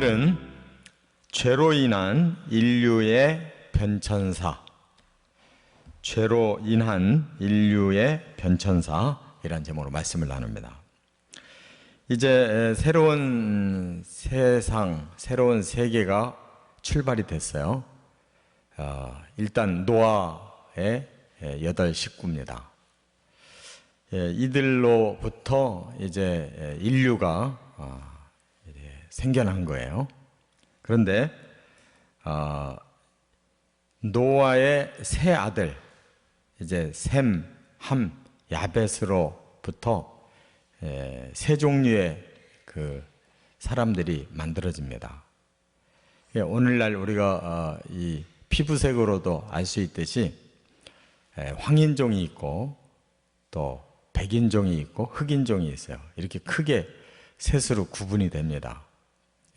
오늘은 죄로 인한 인류의 변천사, 죄로 인한 인류의 변천사이란 제목으로 말씀을 나눕니다. 이제 새로운 세상, 새로운 세계가 출발이 됐어요. 일단 노아의 8 식구입니다. 이들로부터 이제 인류가 생겨난 거예요. 그런데 노아의 세 아들, 이제 셈, 함, 야벳으로부터 세 종류의 그 사람들이 만들어집니다. 오늘날 우리가 이 피부색으로도 알 수 있듯이 황인종이 있고 또 백인종이 있고 흑인종이 있어요. 이렇게 크게 셋으로 구분이 됩니다.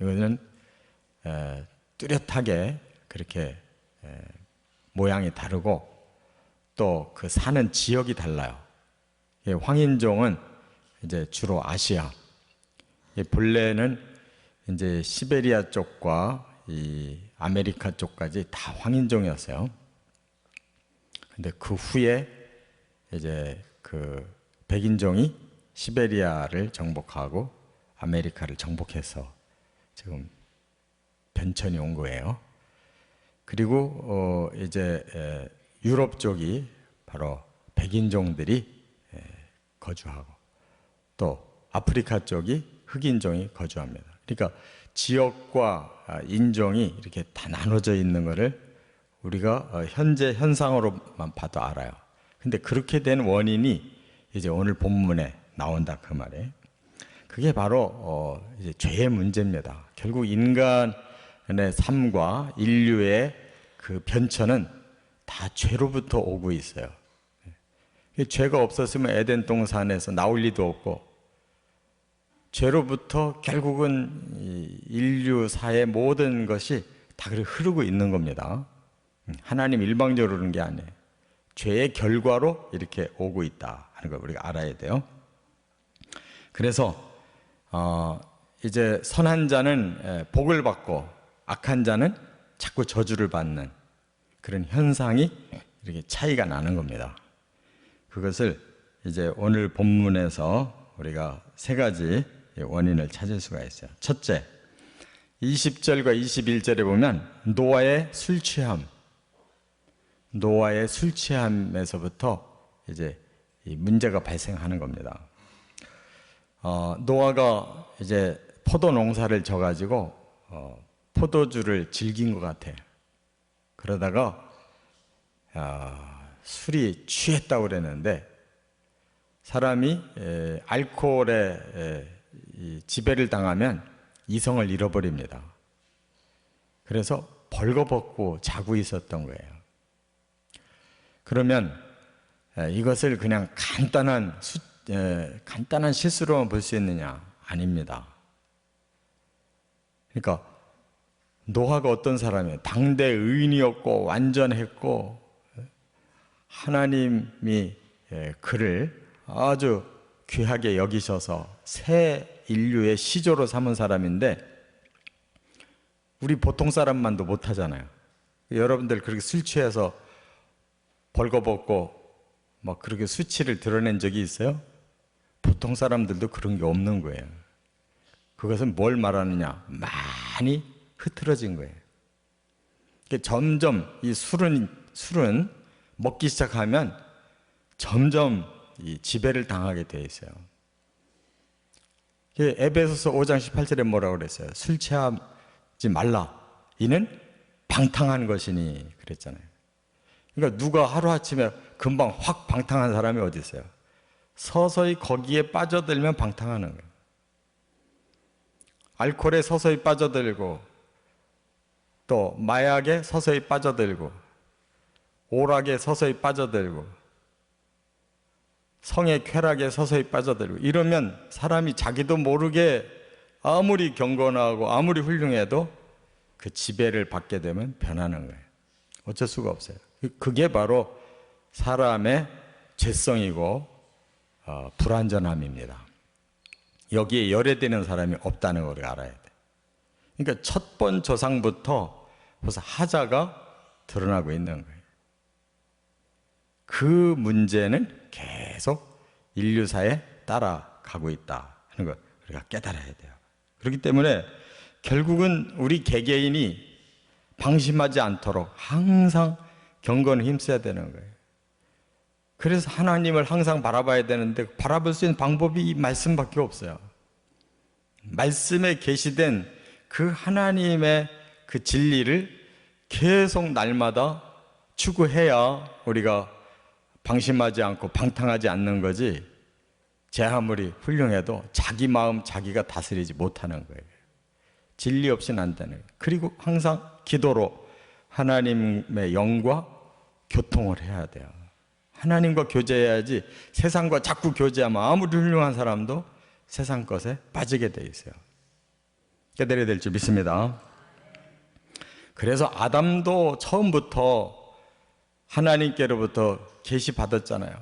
이거는 뚜렷하게 그렇게 모양이 다르고 또 그 사는 지역이 달라요. 황인종은 이제 주로 아시아, 본래는 이제 시베리아 쪽과 이 아메리카 쪽까지 다 황인종이었어요. 근데 그 후에 이제 그 백인종이 시베리아를 정복하고 아메리카를 정복해서 지금 변천이 온 거예요. 그리고 이제 유럽 쪽이 바로 백인종들이 거주하고 또 아프리카 쪽이 흑인종이 거주합니다. 그러니까 지역과 인종이 이렇게 다 나눠져 있는 것을 우리가 현재 현상으로만 봐도 알아요. 근데 그렇게 된 원인이 이제 오늘 본문에 나온다 그 말이에요. 그게 바로 이제 죄의 문제입니다. 결국 인간의 삶과 인류의 그 변천은 다 죄로부터 오고 있어요. 죄가 없었으면 에덴 동산에서 나올 리도 없고, 죄로부터 결국은 인류사의 모든 것이 다 그렇게 흐르고 있는 겁니다. 하나님 일방적으로 그러는 게 아니에요. 죄의 결과로 이렇게 오고 있다 하는 걸 우리가 알아야 돼요. 그래서 이제 선한 자는 복을 받고 악한 자는 자꾸 저주를 받는 그런 현상이 이렇게 차이가 나는 겁니다. 그것을 이제 오늘 본문에서 우리가 세 가지 원인을 찾을 수가 있어요. 첫째, 20절과 21절에 보면 노아의 술 취함에서부터 이제 이 문제가 발생하는 겁니다. 노아가 이제 포도 농사를 져가지고 포도주를 즐긴 것 같아요. 그러다가 술이 취했다고 그랬는데 사람이 알코올에 지배를 당하면 이성을 잃어버립니다. 그래서 벌거벗고 자고 있었던 거예요. 그러면 이것을 그냥 간단한 실수로만 볼 수 있느냐? 아닙니다. 그러니까 노아가 어떤 사람이에요? 당대 의인이었고 완전했고 하나님이 그를 아주 귀하게 여기셔서 새 인류의 시조로 삼은 사람인데 우리 보통 사람만도 못하잖아요. 여러분들 그렇게 술 취해서 벌거벗고 막 그렇게 수치를 드러낸 적이 있어요? 보통 사람들도 그런 게 없는 거예요. 그것은 뭘 말하느냐? 많이 흐트러진 거예요. 점점 이 술은 먹기 시작하면 점점 이 지배를 당하게 돼 있어요. 에베소서 5장 18절에 뭐라고 그랬어요? 술 취하지 말라. 이는 방탕한 것이니 그랬잖아요. 그러니까 누가 하루아침에 금방 확 방탕한 사람이 어디 있어요? 서서히 거기에 빠져들면 방탕하는 거예요. 알코올에 서서히 빠져들고 또 마약에 서서히 빠져들고 오락에 서서히 빠져들고 성의 쾌락에 서서히 빠져들고 이러면 사람이 자기도 모르게 아무리 경건하고 아무리 훌륭해도 그 지배를 받게 되면 변하는 거예요. 어쩔 수가 없어요. 그게 바로 사람의 죄성이고 불완전함입니다. 여기에 열애되는 사람이 없다는 걸 알아야 돼. 그러니까 첫 번 조상부터 벌써 하자가 드러나고 있는 거예요. 그 문제는 계속 인류사에 따라가고 있다 하는 걸 우리가 깨달아야 돼요. 그렇기 때문에 결국은 우리 개개인이 방심하지 않도록 항상 경건을 힘써야 되는 거예요. 그래서 하나님을 항상 바라봐야 되는데 바라볼 수 있는 방법이 이 말씀밖에 없어요. 말씀에 계시된 그 하나님의 그 진리를 계속 날마다 추구해야 우리가 방심하지 않고 방탕하지 않는 거지, 제 아무리 훌륭해도 자기 마음 자기가 다스리지 못하는 거예요. 진리 없이는 안 되는 거예요. 그리고 항상 기도로 하나님의 영과 교통을 해야 돼요. 하나님과 교제해야지 세상과 자꾸 교제하면 아무리 훌륭한 사람도 세상 것에 빠지게 돼 있어요. 깨달아야 될 줄 믿습니다. 그래서 아담도 처음부터 하나님께로부터 계시 받았잖아요.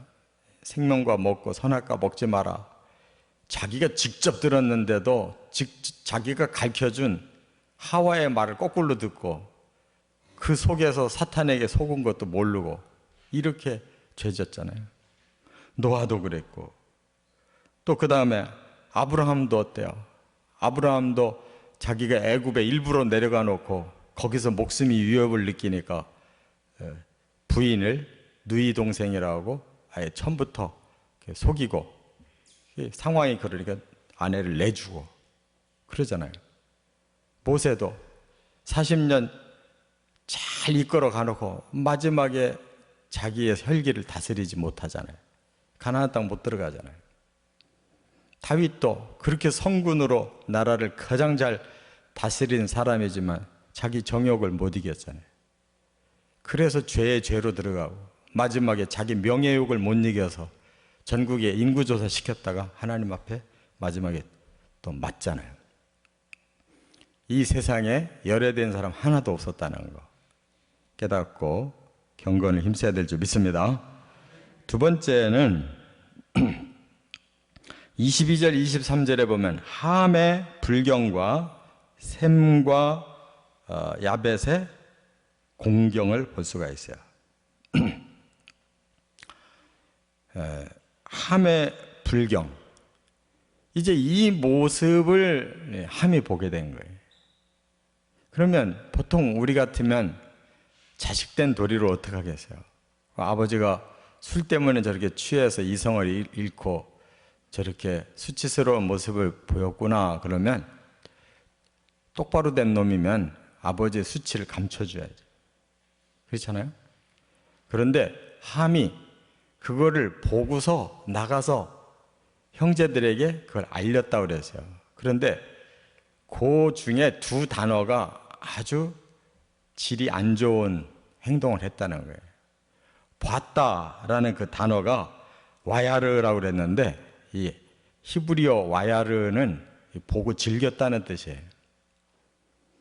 생명과 먹고 선악과 먹지 마라. 자기가 직접 들었는데도 자기가 가르쳐준 하와의 말을 거꾸로 듣고 그 속에서 사탄에게 속은 것도 모르고 이렇게 죄졌잖아요. 노아도 그랬고, 또 그 다음에 아브라함도 어때요? 아브라함도 자기가 애굽에 일부러 내려가 놓고 거기서 목숨이 위협을 느끼니까 부인을 누이 동생이라고 아예 처음부터 속이고, 상황이 그러니까 아내를 내주고 그러잖아요. 모세도 40년 잘 이끌어 가놓고 마지막에 자기의 혈기를 다스리지 못하잖아요. 가나안 땅 못 들어가잖아요. 다윗도 그렇게 성군으로 나라를 가장 잘 다스린 사람이지만 자기 정욕을 못 이겼잖아요. 그래서 죄에 죄로 들어가고 마지막에 자기 명예욕을 못 이겨서 전국에 인구조사 시켰다가 하나님 앞에 마지막에 또 맞잖아요. 이 세상에 열애된 사람 하나도 없었다는 거 깨닫고 경건을 힘써야 될 줄 믿습니다. 두 번째는 22절 23절에 보면 함의 불경과 셈과 야벳의 공경을 볼 수가 있어요. 함의 불경, 이제 이 모습을 함이 보게 된 거예요. 그러면 보통 우리 같으면 자식된 도리를 어떻게 하겠어요? 아버지가 술 때문에 저렇게 취해서 이성을 잃고 저렇게 수치스러운 모습을 보였구나 그러면 똑바로 된 놈이면 아버지의 수치를 감춰줘야지. 그렇잖아요? 그런데 함이 그거를 보고서 나가서 형제들에게 그걸 알렸다고 그랬어요. 그런데 그 중에 두 단어가 아주 질이 안 좋은 행동을 했다는 거예요. 봤다라는 그 단어가 와야르라고 그랬는데 이 히브리어 와야르는 보고 즐겼다는 뜻이에요.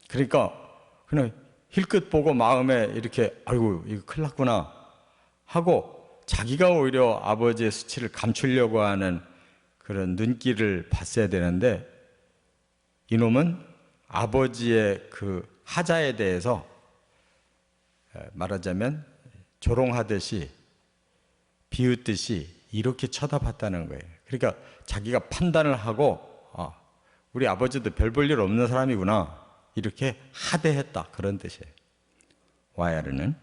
그러니까 그냥 힐끗 보고 마음에 이렇게 아이고 이거 큰일 났구나 하고 자기가 오히려 아버지의 수치를 감추려고 하는 그런 눈길을 봤어야 되는데 이놈은 아버지의 그 하자에 대해서 말하자면 조롱하듯이 비웃듯이 이렇게 쳐다봤다는 거예요. 그러니까 자기가 판단을 하고 우리 아버지도 별 볼 일 없는 사람이구나 이렇게 하대했다 그런 뜻이에요. 와야르는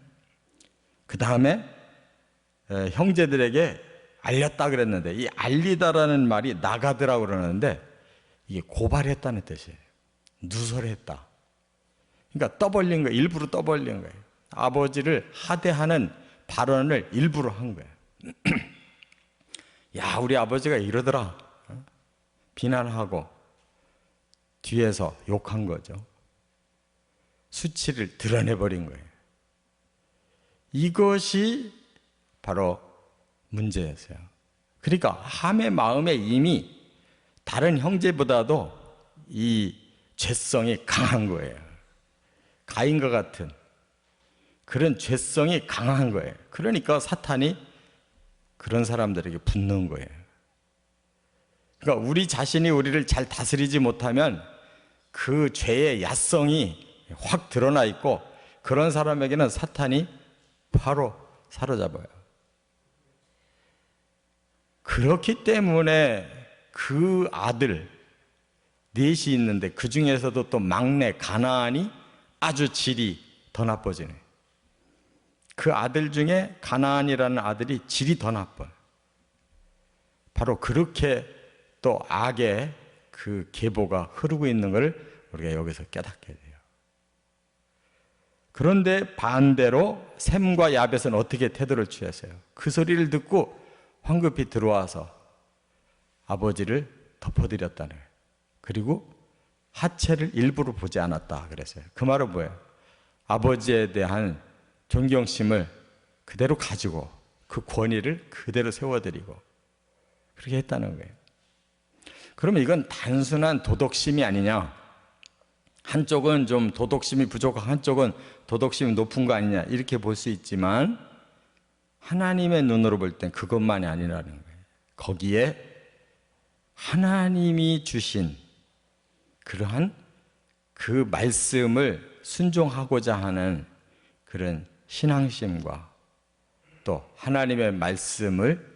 그 다음에 형제들에게 알렸다 그랬는데 이 알리다라는 말이 나가드라고 그러는데 이게 고발했다는 뜻이에요. 누설했다. 그러니까 떠벌린 거예요. 일부러 떠벌린 거예요. 아버지를 하대하는 발언을 일부러 한 거예요. 야, 우리 아버지가 이러더라. 비난하고 뒤에서 욕한 거죠. 수치를 드러내버린 거예요. 이것이 바로 문제였어요. 그러니까 함의 마음에 이미 다른 형제보다도 이 죄성이 강한 거예요. 가인과 같은 그런 죄성이 강한 거예요. 그러니까 사탄이 그런 사람들에게 붙는 거예요. 그러니까 우리 자신이 우리를 잘 다스리지 못하면 그 죄의 야성이 확 드러나 있고 그런 사람에게는 사탄이 바로 사로잡아요. 그렇기 때문에 그 아들 넷이 있는데 그 중에서도 또 막내 가나안이 아주 질이 더 나빠지네. 그 아들 중에 가나안이라는 아들이 질이 더 나빠. 바로 그렇게 또 악의 그 계보가 흐르고 있는 걸 우리가 여기서 깨닫게 돼요. 그런데 반대로 셈과 야벳은 어떻게 태도를 취했어요? 그 소리를 듣고 황급히 들어와서 아버지를 덮어드렸다는 거예요. 그리고 하체를 일부러 보지 않았다 그랬어요. 그 말은 뭐예요? 아버지에 대한 존경심을 그대로 가지고 그 권위를 그대로 세워드리고 그렇게 했다는 거예요. 그러면 이건 단순한 도덕심이 아니냐? 한쪽은 좀 도덕심이 부족하고 한쪽은 도덕심이 높은 거 아니냐 이렇게 볼 수 있지만 하나님의 눈으로 볼 땐 그것만이 아니라는 거예요. 거기에 하나님이 주신 그러한 그 말씀을 순종하고자 하는 그런 신앙심과 또 하나님의 말씀을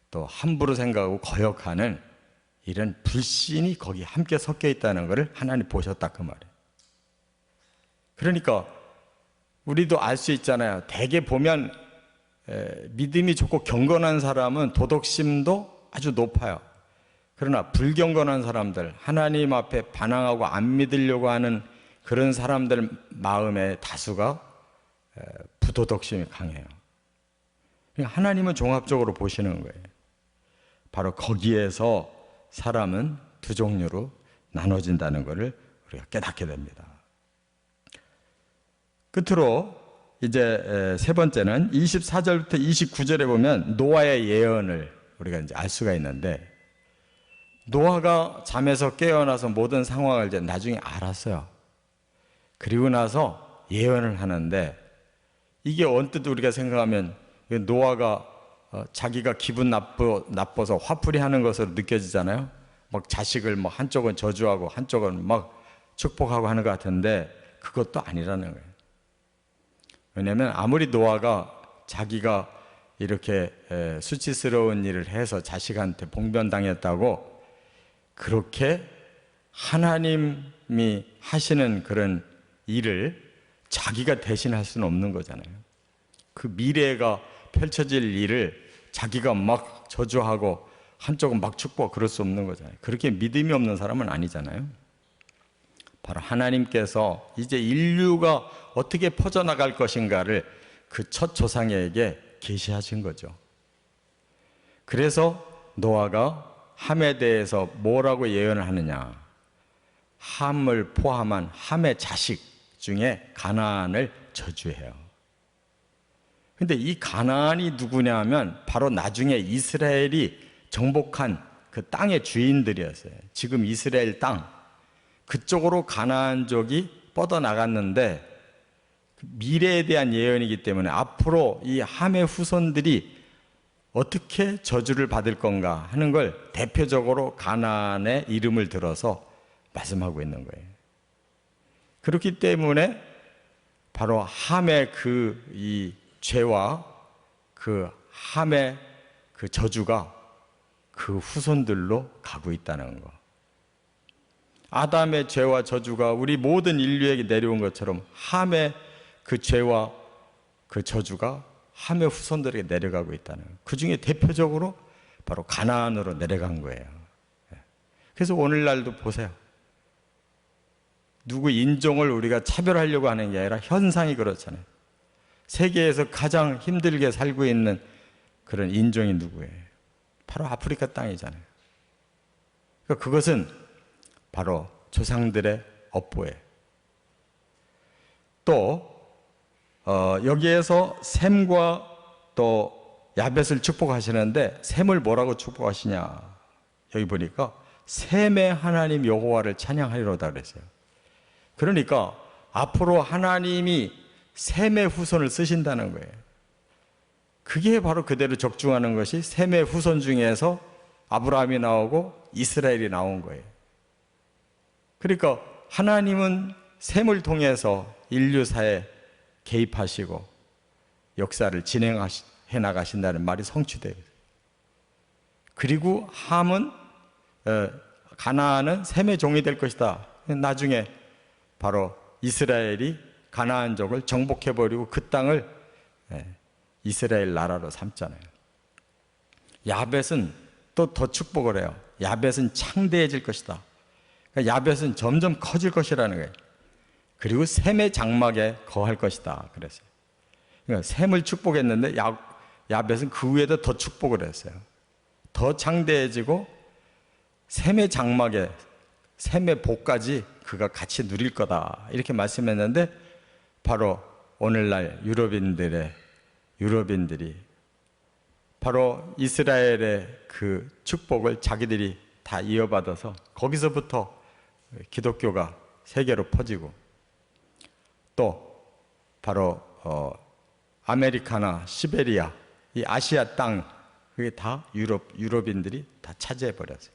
또 함부로 생각하고 거역하는 이런 불신이 거기에 함께 섞여 있다는 것을 하나님 보셨다 그 말이에요. 그러니까 우리도 알 수 있잖아요. 대개 보면 믿음이 좋고 경건한 사람은 도덕심도 아주 높아요. 그러나 불경건한 사람들, 하나님 앞에 반항하고 안 믿으려고 하는 그런 사람들 마음의 다수가 부도덕심이 강해요. 그러니까 하나님은 종합적으로 보시는 거예요. 바로 거기에서 사람은 두 종류로 나눠진다는 것을 우리가 깨닫게 됩니다. 끝으로 이제 세 번째는 24절부터 29절에 보면 노아의 예언을 우리가 이제 알 수가 있는데 노아가 잠에서 깨어나서 모든 상황을 이제 나중에 알았어요. 그리고 나서 예언을 하는데 이게 언뜻 우리가 생각하면 노아가 자기가 기분 나빠서 화풀이 하는 것으로 느껴지잖아요. 막 자식을 뭐 한쪽은 저주하고 한쪽은 막 축복하고 하는 것 같은데 그것도 아니라는 거예요. 왜냐하면 아무리 노아가 자기가 이렇게 수치스러운 일을 해서 자식한테 봉변당했다고 그렇게 하나님이 하시는 그런 일을 자기가 대신할 수는 없는 거잖아요. 그 미래가 펼쳐질 일을 자기가 막 저주하고 한쪽은 막 축복하고 그럴 수 없는 거잖아요. 그렇게 믿음이 없는 사람은 아니잖아요. 바로 하나님께서 이제 인류가 어떻게 퍼져나갈 것인가를 그 첫 조상에게 계시하신 거죠. 그래서 노아가 함에 대해서 뭐라고 예언을 하느냐? 함을 포함한 함의 자식 중에 가나안을 저주해요. 근데 이 가나안이 누구냐 하면 바로 나중에 이스라엘이 정복한 그 땅의 주인들이었어요. 지금 이스라엘 땅 그쪽으로 가나안족이 뻗어나갔는데 미래에 대한 예언이기 때문에 앞으로 이 함의 후손들이 어떻게 저주를 받을 건가 하는 걸 대표적으로 가나안의 이름을 들어서 말씀하고 있는 거예요. 그렇기 때문에 바로 함의 이 죄와 그 함의 그 저주가 그 후손들로 가고 있다는 거. 아담의 죄와 저주가 우리 모든 인류에게 내려온 것처럼 함의 그 죄와 그 저주가 함의 후손들에게 내려가고 있다는 거. 그 중에 대표적으로 바로 가나안으로 내려간 거예요. 그래서 오늘날도 보세요. 누구 인종을 우리가 차별하려고 하는 게 아니라 현상이 그렇잖아요. 세계에서 가장 힘들게 살고 있는 그런 인종이 누구예요? 바로 아프리카 땅이잖아요. 그러니까 그것은 바로 조상들의 업보예요. 또 여기에서 셈과 또 야벳을 축복하시는데 셈을 뭐라고 축복하시냐? 여기 보니까 셈의 하나님 여호와를 찬양하리로다 그랬어요. 그러니까 앞으로 하나님이 셈의 후손을 쓰신다는 거예요. 그게 바로 그대로 적중하는 것이 셈의 후손 중에서 아브라함이 나오고 이스라엘이 나온 거예요. 그러니까 하나님은 셈을 통해서 인류사에 개입하시고 역사를 진행해 나가신다는 말이 성취돼요. 그리고 함은 가나안은 셈의 종이 될 것이다. 나중에 바로 이스라엘이 가나안족을 정복해버리고 그 땅을 이스라엘 나라로 삼잖아요. 야벳은 또 더 축복을 해요. 야벳은 창대해질 것이다. 그러니까 야벳은 점점 커질 것이라는 거예요. 그리고 셈의 장막에 거할 것이다 그랬어요. 그러니까 셈을 축복했는데 야벳은 그 위에도 더 축복을 했어요. 더 창대해지고 셈의 장막에 셈의 복까지 그가 같이 누릴 거다 이렇게 말씀했는데, 바로 오늘날 유럽인들이 바로 이스라엘의 그 축복을 자기들이 다 이어받아서 거기서부터 기독교가 세계로 퍼지고, 또 바로 아메리카나 시베리아 이 아시아 땅 그게 다 유럽인들이 다 차지해 버렸어요.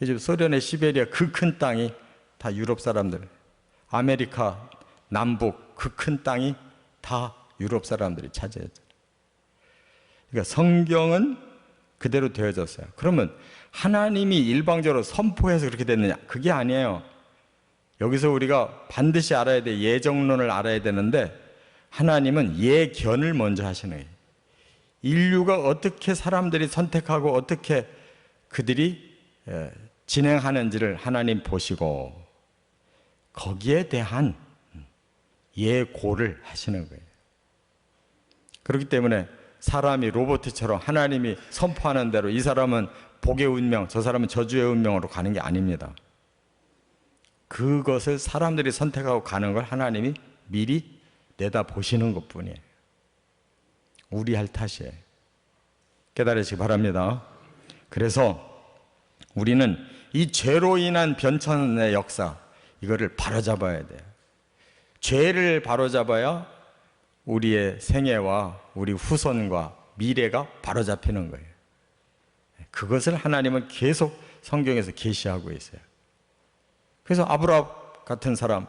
요즘 소련의 시베리아 그 큰 땅이 다 유럽 사람들, 아메리카 남북 그 큰 땅이 다 유럽 사람들이 차지했죠. 그러니까 성경은 그대로 되어졌어요. 그러면 하나님이 일방적으로 선포해서 그렇게 됐느냐? 그게 아니에요. 여기서 우리가 반드시 알아야 돼. 예정론을 알아야 되는데, 하나님은 예견을 먼저 하시는 거예요. 인류가 어떻게 사람들이 선택하고 어떻게 그들이 진행하는지를 하나님 보시고 거기에 대한 예고를 하시는 거예요. 그렇기 때문에 사람이 로봇처럼 하나님이 선포하는 대로 이 사람은 복의 운명, 저 사람은 저주의 운명으로 가는 게 아닙니다. 그것을 사람들이 선택하고 가는 걸 하나님이 미리 내다보시는 것뿐이에요. 우리 할 탓이에요. 깨달으시기 바랍니다. 그래서 우리는 이 죄로 인한 변천의 역사, 이거를 바로잡아야 돼요. 죄를 바로잡아야 우리의 생애와 우리 후손과 미래가 바로잡히는 거예요. 그것을 하나님은 계속 성경에서 계시하고 있어요. 그래서 아브라함 같은 사람,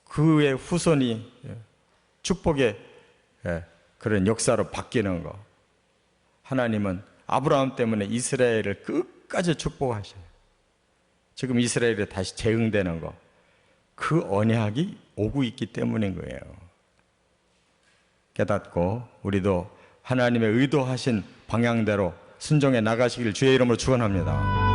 그의 후손이 축복의 그런 역사로 바뀌는 거, 하나님은 아브라함 때문에 이스라엘을 끝까지 축복하셔요. 지금 이스라엘이 다시 재응되는 거, 그 언약이 오고 있기 때문인 거예요. 깨닫고 우리도 하나님의 의도하신 방향대로 순종해 나가시길 주의 이름으로 축원합니다.